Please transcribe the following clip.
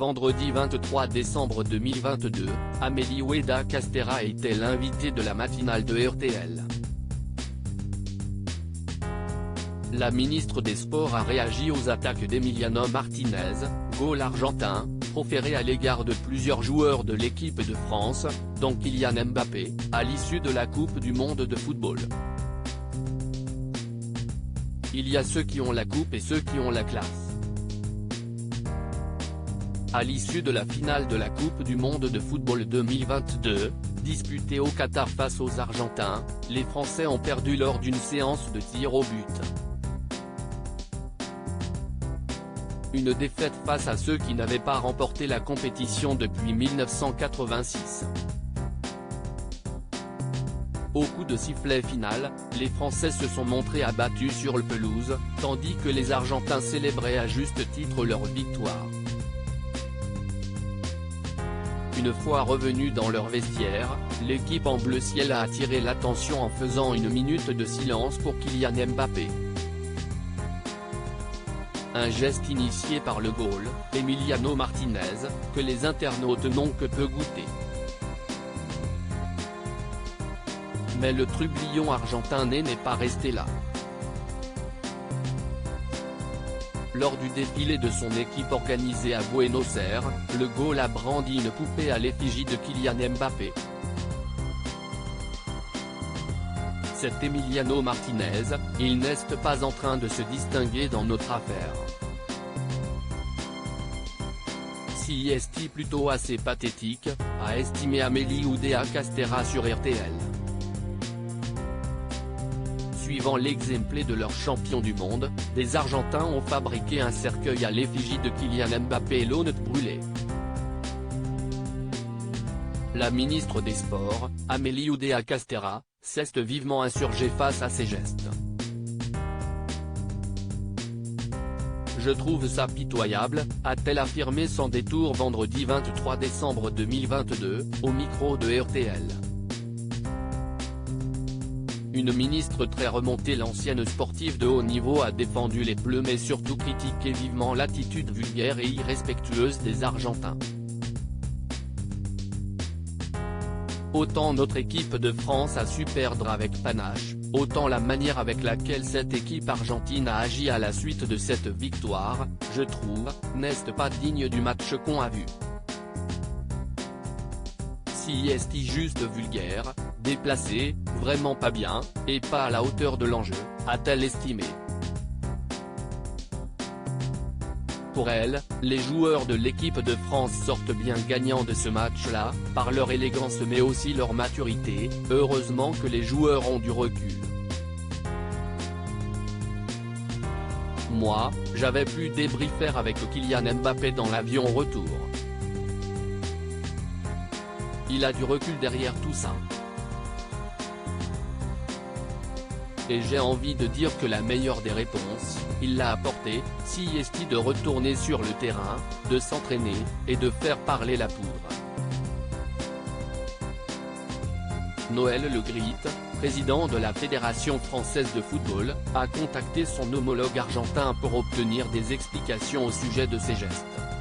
vendredi 23 décembre 2022, Amélie Oueda Castéra était l'invitée de la matinale de RTL. La ministre des Sports a réagi aux attaques d'Emiliano Martinez, goal argentin, proférées à l'égard de plusieurs joueurs de l'équipe de France, dont Kylian Mbappé, à l'issue de la Coupe du monde de football. Il y a ceux qui ont la coupe et ceux qui ont la classe. À l'issue de la finale de la Coupe du monde de football 2022, disputée au Qatar face aux Argentins, les Français ont perdu lors d'une séance de tir au but. Une défaite face à ceux qui n'avaient pas remporté la compétition depuis 1986. Au coup de sifflet final, les Français se sont montrés abattus sur le pelouse, tandis que les Argentins célébraient à juste titre leur victoire. Une fois revenus dans leur vestiaire, l'équipe en bleu ciel a attiré l'attention en faisant une minute de silence pour Kylian Mbappé. Un geste initié par le goal, Emiliano Martinez, que les internautes n'ont que peu goûté. Mais le trublion argentin n'est pas resté là. Lors du défilé de son équipe organisé à Buenos Aires, le goal a brandi une poupée à l'effigie de Kylian Mbappé. Cet Emiliano Martinez, il n'est pas en train de se distinguer dans notre affaire. Si est plutôt assez pathétique, a estimé Amélie Oueda Castéra sur RTL. Suivant l'exemple de leur champion du monde, des Argentins ont fabriqué un cercueil à l'effigie de Kylian Mbappé et l'ont brûlé. La ministre des Sports, Amélie Oueda Castéra, s'est vivement insurgée face à ces gestes. Je trouve ça pitoyable, a-t-elle affirmé sans détour vendredi 23 décembre 2022, au micro de RTL. Une ministre très remontée, l'ancienne sportive de haut niveau, a défendu les Bleus mais surtout critiqué vivement l'attitude vulgaire et irrespectueuse des Argentins. Autant notre équipe de France a su perdre avec panache, autant la manière avec laquelle cette équipe argentine a agi à la suite de cette victoire, je trouve, n'est pas digne du match qu'on a vu. Si est juste vulgaire, déplacé, vraiment pas bien, et pas à la hauteur de l'enjeu, a-t-elle estimé. Pour elle, les joueurs de l'équipe de France sortent bien gagnants de ce match-là, par leur élégance mais aussi leur maturité, heureusement que les joueurs ont du recul. Moi, j'avais pu débriefer avec Kylian Mbappé dans l'avion retour. Il a du recul derrière tout ça. Et j'ai envie de dire que la meilleure des réponses, il l'a apportée, si est de retourner sur le terrain, de s'entraîner, et de faire parler la poudre. Noël Le Graët, président de la Fédération française de football, a contacté son homologue argentin pour obtenir des explications au sujet de ces gestes.